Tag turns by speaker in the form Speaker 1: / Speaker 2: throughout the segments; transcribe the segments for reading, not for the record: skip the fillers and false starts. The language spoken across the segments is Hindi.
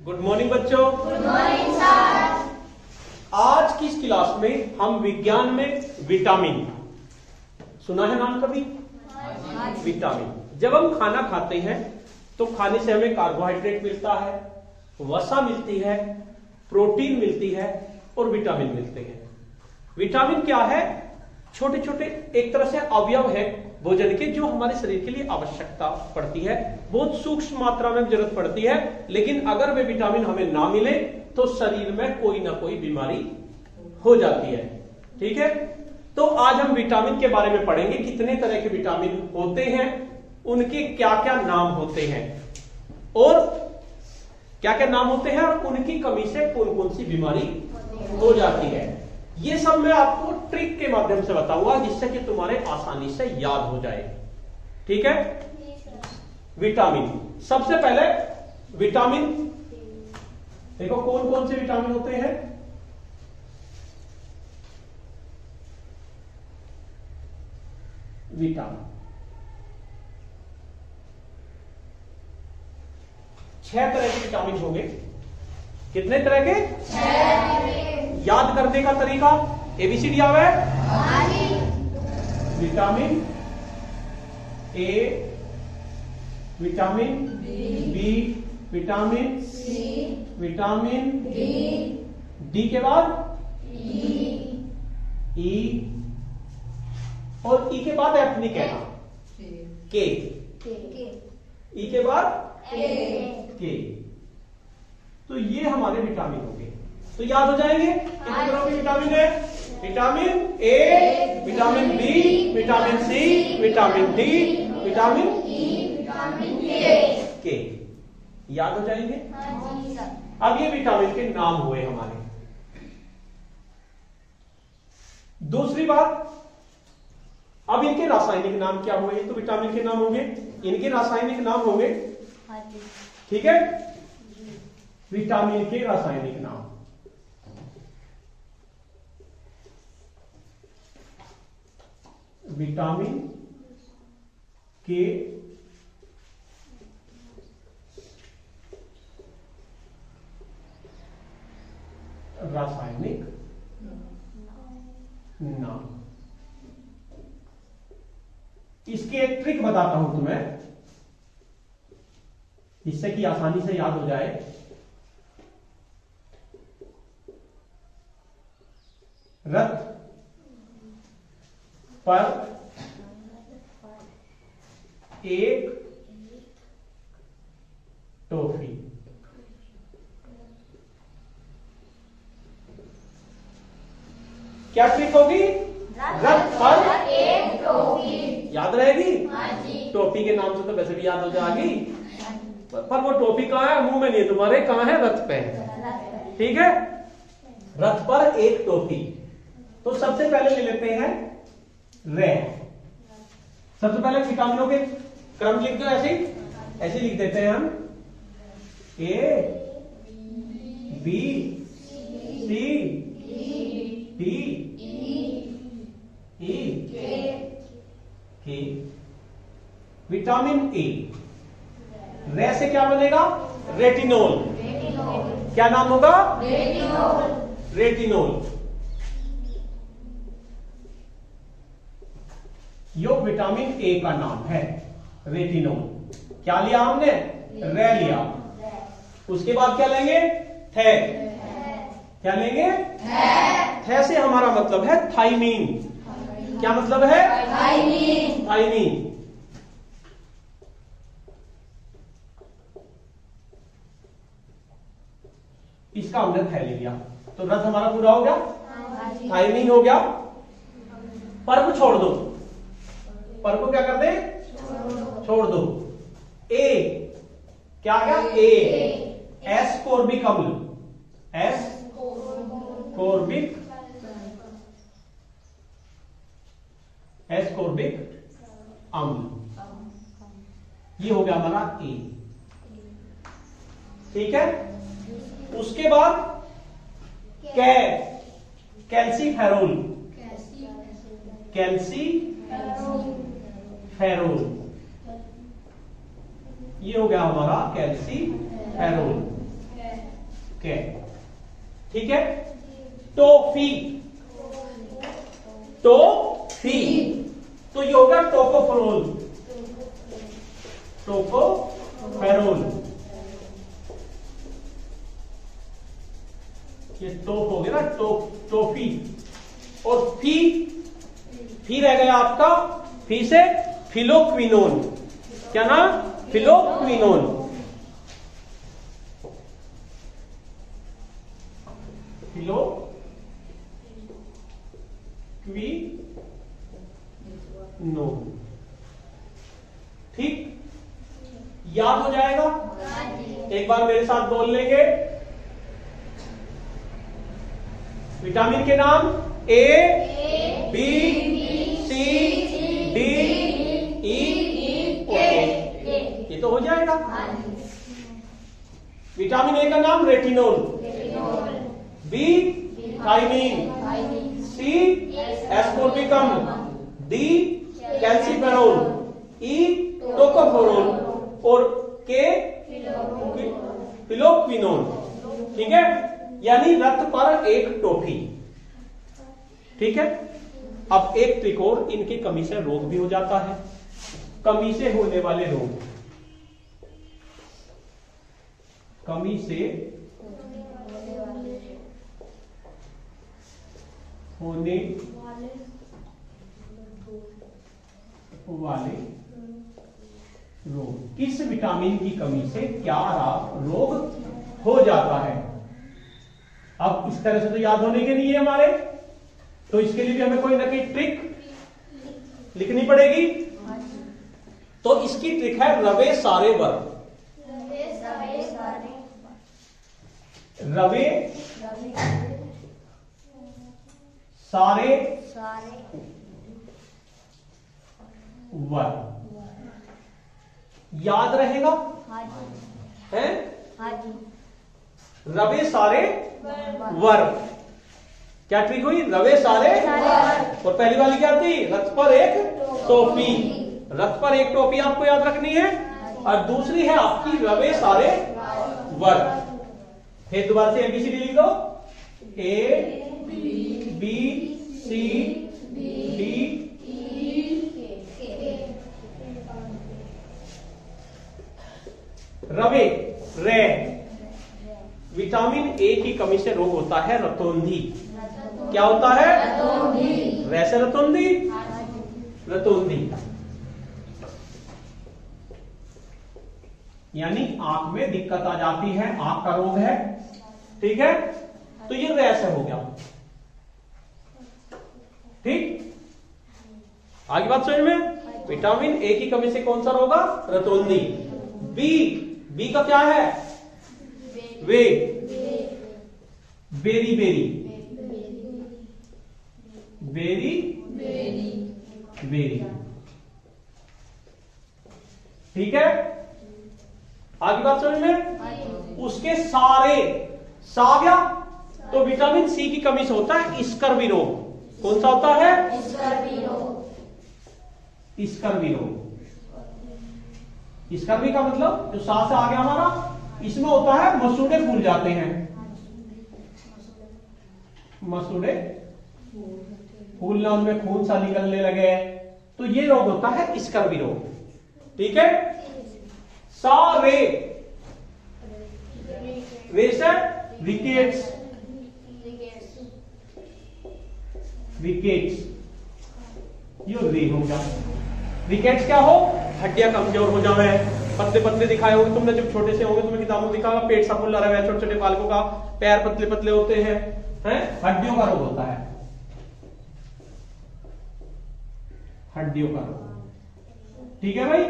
Speaker 1: गुड मॉर्निंग बच्चों।
Speaker 2: Good morning sir.
Speaker 1: आज की इस क्लास में हम विज्ञान में विटामिन, सुना है नाम कभी? विटामिन। जब हम खाना खाते हैं तो खाने से हमें कार्बोहाइड्रेट मिलता है, वसा मिलती है, प्रोटीन मिलती है और विटामिन मिलते हैं। विटामिन क्या है? छोटे छोटे एक तरह से अवयव है भोजन के जो हमारे शरीर के लिए आवश्यकता पड़ती है, बहुत सूक्ष्म मात्रा में जरूरत पड़ती है, लेकिन अगर वे विटामिन हमें ना मिले तो शरीर में कोई ना कोई बीमारी हो जाती है। ठीक है, तो आज हम विटामिन के बारे में पढ़ेंगे। कितने तरह के विटामिन होते हैं, उनके क्या क्या नाम होते हैं और क्या क्या नाम होते हैं और उनकी कमी से कौन कौन सी बीमारी हो जाती है। ये सब मैं आपको ट्रिक के माध्यम से बताऊंगा जिससे कि तुम्हारे आसानी से याद हो जाए। ठीक है, विटामिन। सबसे पहले विटामिन देखो कौन कौन से विटामिन होते हैं। विटामिन 6 तरह के विटामिन होंगे। कितने तरह के?
Speaker 2: 6।
Speaker 1: याद करने का तरीका एबीसीडी आवे। Vitamin A, vitamin B, vitamin
Speaker 2: C,
Speaker 1: vitamin D के बाद ई और ई के बाद एफ नहीं कहना, के। ई के बाद के। तो ये हमारे विटामिन हो गए। तो याद हो जाएंगे कितने तरह के विटामिन है? Vitamin A, vitamin B, vitamin C, vitamin D, vitamin
Speaker 2: vitamin
Speaker 1: K. याद हो जाएंगे। अब ये विटामिन के नाम हुए हमारे। दूसरी बात, अब इनके रासायनिक नाम क्या हुए? तो विटामिन के नाम होंगे, इनके रासायनिक नाम होंगे। ठीक है, विटामिन के रासायनिक नाम। विटामिन के रासायनिक नाम। इसकी एक ट्रिक बताता हूं तुम्हें जिससे कि आसानी से याद हो जाए। रथ पर एक टॉफी। क्या ट्रिक होगी? रथ पर
Speaker 2: एक टॉफी।
Speaker 1: याद रहेगी?
Speaker 2: टॉफी
Speaker 1: के नाम से तो वैसे भी याद हो जाएगी, पर वो टॉफी कहां है? मुंह में नहीं है तुम्हारे, कहां है? रथ पे। ठीक है, रथ पर एक टॉफी। तो सबसे पहले ले लेते हैं रे। सबसे पहले विटामिनों के क्रम लिख दो, ऐसे लिख देते हैं हम। ए, बी, सी, डी, ई, के। विटामिन ए, रे से क्या बनेगा? रेटिनोल। क्या नाम होगा? रेटिनोल। यो विटामिन ए का नाम है, रेटिनोल। क्या लिया हमने? रे लिया। उसके बाद क्या लेंगे? थे। क्या लेंगे? थे से हमारा मतलब है थाइमीन। क्या मतलब है? थाइमीन। इसका हमने थे ले लिया, तो रथ हमारा पूरा हो गया, थाइमीन हो गया। पर को छोड़ दो, पर को क्या कर दे? छोड़ दो। ए क्या गया? ए, एस कोर्बिक अम्ल, एस कोर्बिक, एस कोर्बिक अम्ल। ये हो गया हमारा ए। ठीक है, उसके बाद कैल्सीफेरोल, फेरोल। ये हो गया हमारा कैल्सीफेरोल। के, ठीक है। टॉफी, टॉफी, तो ये होगा टोकोफेरोल, टोकोफेरोल, ये टॉप हो गया ना, टॉफी। और फी रह गया आपका, फी से फिलोक्विनोन, क्या नाम, फिलोक्विनोन, फिलोक्विनोन, ठीक, याद हो जाएगा। एक बार मेरे साथ बोल लेंगे, विटामिन के नाम ए, बी, सी, डी, ई, ओके, ये तो हो जाएगा। विटामिन ए का नाम रेटिनोल, बी थायमीन, सी एस्कोर्बिकम, डी कैल्सिफेरोल, ई टोकोफेरोल और के फिलोक्विनोन, ठीक है। यानी रक्त पर एक टोफी, ठीक है। अब एक ट्रिक और, इनकी कमी से रोग भी हो जाता है। कमी से होने वाले रोग, कमी से होने वाले रोग, किस विटामिन की कमी से क्या रोग हो जाता है। अब इस तरह से तो याद होने के नहीं है हमारे, तो इसके लिए भी हमें कोई ना कोई ट्रिक लिखनी पड़ेगी। तो इसकी ट्रिक है रवे सारे वर्ग, रवे सारे वर्ग, याद रहेगा है, रवे सारे वर्ग। क्या ट्रिक हुई, रवे सारे, और पहली वाली क्या थी, रथ पर एक टोपी, रथ पर एक टोपी आपको याद रखनी है। और दूसरी है आपकी रवे सारे वर्ग। फिर दोबारा से एबीसीडी लिख दो, ए बी सी डी, रवे रे, विटामिन ए की कमी से रोग होता है रतौंधी। क्या होता है, वैसे रतौंधी, रतौंधी यानी आंख में दिक्कत आ जाती है, आंख का रोग है, ठीक है। तो ये वैसे हो गया, ठीक। आगे बात समझ में, विटामिन ए की कमी से कौन सा रोग, रतौंधी। बी का क्या है, वे, बेरी बेरी, बेरी बेरी, ठीक है। आगे बात समझ में, उसके सारे, सा गया, तो विटामिन सी की कमी से होता है स्कर्वी रोग। कौन सा होता है, स्कर्वी रोग। स्कर्वी का मतलब जो सा से आ गया हमारा, इसमें होता है मसूड़े फूल जाते हैं, मसूड़े फूलना, उनमें खून सा निकलने लगे, तो ये रोग होता है स्कर्वी रोग, ठीक है। सारे, रे से विकेट्स, विकेट्स, ये रे होगा। विकेट्स क्या हो, हड्डियां कमजोर हो जावे, पतले पतले दिखाए होंगे तुमने जब छोटे से होंगे, तुम्हें किताबों में दिखा होगा, पेट सा फूला रहा है, छोटे छोटे बालकों का पैर पतले पतले होते हैं, हड्डियों का रोग होता है, हड्डियों का रोग, ठीक है भाई।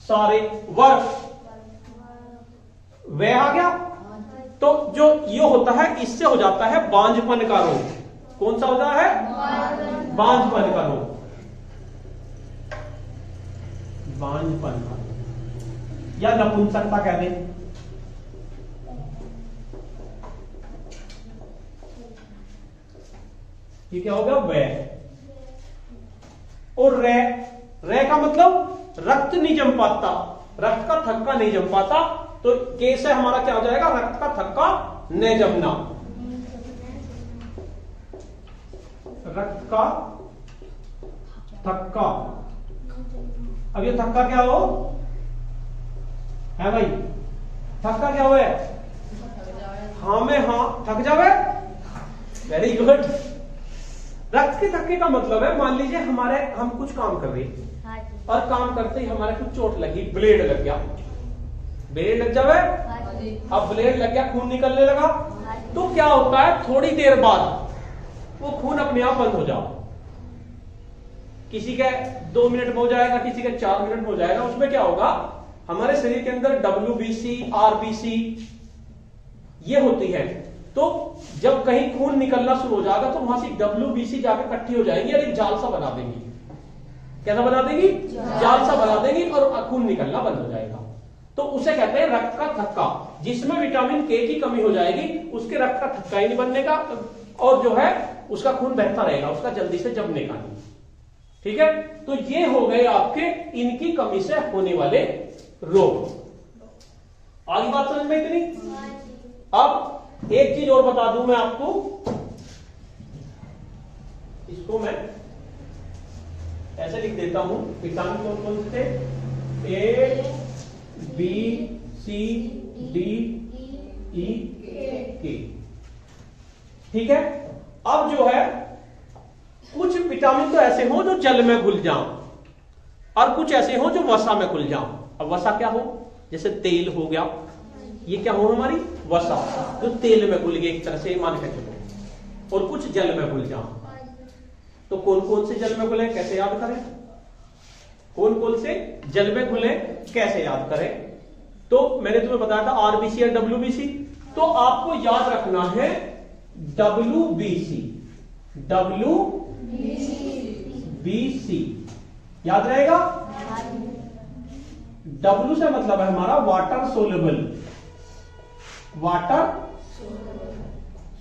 Speaker 1: सारे वर्ग, वह आ गया, तो जो ये होता है इससे हो जाता है बांझपन का रोग। कौन सा होता है, बांझपन का रोग, बांझपन का या नपुंसकता कह दें। ये क्या होगा, वह। और रे का मतलब रक्त नहीं जम पाता, रक्त का थक्का नहीं जम पाता, तो के से हमारा क्या हो जाएगा, रक्त का थक्का न जमना। रक्त का थक्का, अब ये थक्का क्या हो है भाई, थक्का क्या हुआ है, हाँ में हाँ थक जावे, वेरी गुड। रक्त के थक्के का मतलब है, मान लीजिए हम कुछ काम कर रहे हैं और काम करते ही हमारे कुछ चोट लगी, ब्लेड लग गया, ब्लेड लग जावे, अब ब्लेड लग गया, खून निकलने लगा, तो क्या होता है थोड़ी देर बाद वो खून अपने आप बंद हो जाओ, किसी के 2 मिनट में हो जाएगा, किसी के 4 मिनट में हो जाएगा। उसमें क्या होगा, हमारे शरीर के अंदर WBC RBC ये होती है, तो जब कहीं खून निकलना शुरू हो जाएगा तो वहां से WBC जाकर इकट्ठी हो जाएंगी और एक जाल सा बना देंगी, कैसा बना देंगी, जाल सा बना देंगी और खून निकलना बंद हो जाएगा। तो उसे कहते हैं रक्त का थक्का। जिसमें विटामिन के की कमी हो जाएगी उसके रक्त का थक्का ही नहीं बनने का, और जो है उसका खून बहता रहेगा, उसका जल्दी से जमने का नहीं। ठीक है, तो ये हो गए आपके इनकी कमी से होने वाले रोग। आगे बात समझ में इतनी। अब एक चीज और बता दूं मैं आपको, इसको मैं ऐसे लिख देता हूं, विटामिन कौन कौन से थे, A B C D E K। ठीक है, अब जो है कुछ विटामिन तो ऐसे हो जो जल में घुल जाओ और कुछ ऐसे हो जो वसा में घुल जाओ। अब वसा क्या हो, जैसे तेल हो गया, ये क्या हो हमारी वसा, जो तेल में घुल गए एक तरह से मान के चलो, और कुछ जल में घुल जाओ। तो कौन कौन से जल में घुले कैसे याद करें, कौन कौन से जल में घुले कैसे याद करें। तो मैंने तुम्हें बताया था RBC और WBC, तो आपको याद रखना है WBC, WBC याद रहेगा। W से मतलब है हमारा water soluble, water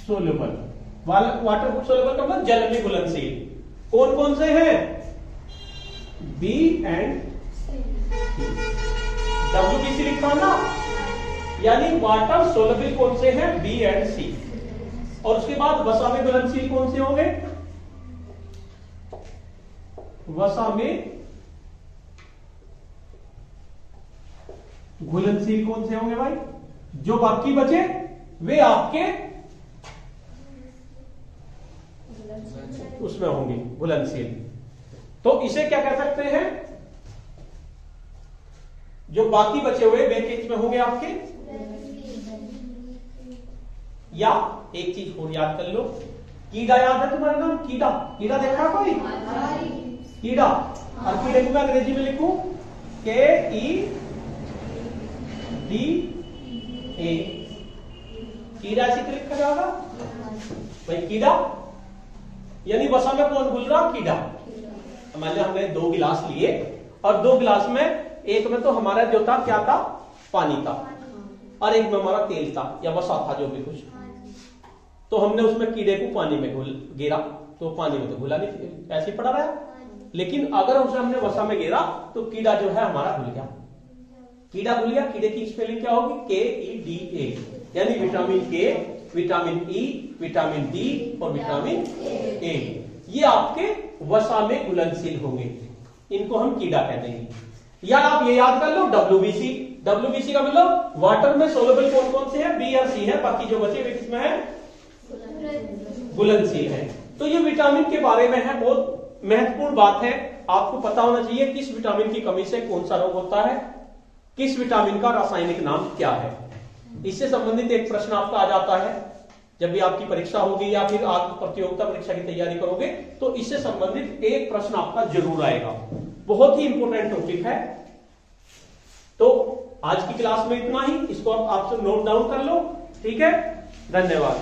Speaker 1: soluble, water soluble का मतलब जल में घुलनशील। कौन कौन से हैं, B एंड C। WBC लिखा ना, यानी वाटर सोल्यूबल कौन से हैं, B एंड C। और उसके बाद वसा में घुलनशील कौन से होंगे, वसा में घुलनशील कौन से होंगे भाई, जो बाकी बचे वे आपके उसमें होंगे घुलनशील। तो इसे क्या कह सकते हैं, जो बाकी बचे हुए वे किस में होंगे आपके, या एक चीज और याद कर लो, कीड़ा याद है तुम्हारा नाम, कीड़ा, कीड़ा देखा कोई, कीड़ा, और कीड़े को मैं अंग्रेजी में लिखूं KEDA, कीड़ा ऐसे लिखा जाएगा भाई, कीड़ा यानी वसा में कौन घुल रहा, कीड़ा। मान लिया हमने 2 गिलास लिए और 2 गिलास में एक में तो हमारा जो था क्या था, पानी था, और एक में हमारा तेल था या वसा था जो भी कुछ, तो हमने उसमें कीड़े को पानी में गिरा, तो पानी में तो घुला नहीं, ऐसे ही पड़ा रहा। लेकिन अगर उसे हमने वसा में गिरा तो कीड़ा जो है हमारा घुल गया, कीड़ा घुल गया। कीड़े की स्पेलिंग क्या होगी, KEDA, यानी विटामिन के, विटामिन ई, विटामिन डी और विटामिन ए, ये आपके वसा में घुलनशील होंगे, इनको हम कीड़ा कहते हैं। या आप ये याद कर लो WBC, WBC का मतलब वाटर में सोलुबल कौन कौन से हैं, B और C है, बाकी जो बचे वे किसमें है, घुलनशील है। तो ये विटामिन के बारे में है, बहुत महत्वपूर्ण बात है, आपको पता होना चाहिए किस विटामिन की कमी से कौन सा रोग होता है, किस विटामिन का रासायनिक नाम क्या है। इससे संबंधित एक प्रश्न आपका आ जाता है जब भी आपकी परीक्षा होगी या फिर आप प्रतियोगिता परीक्षा की तैयारी करोगे, तो इससे संबंधित एक प्रश्न आपका जरूर आएगा, बहुत ही इंपॉर्टेंट टॉपिक है। तो आज की क्लास में इतना ही, इसको आप नोट डाउन कर लो, ठीक है, धन्यवाद।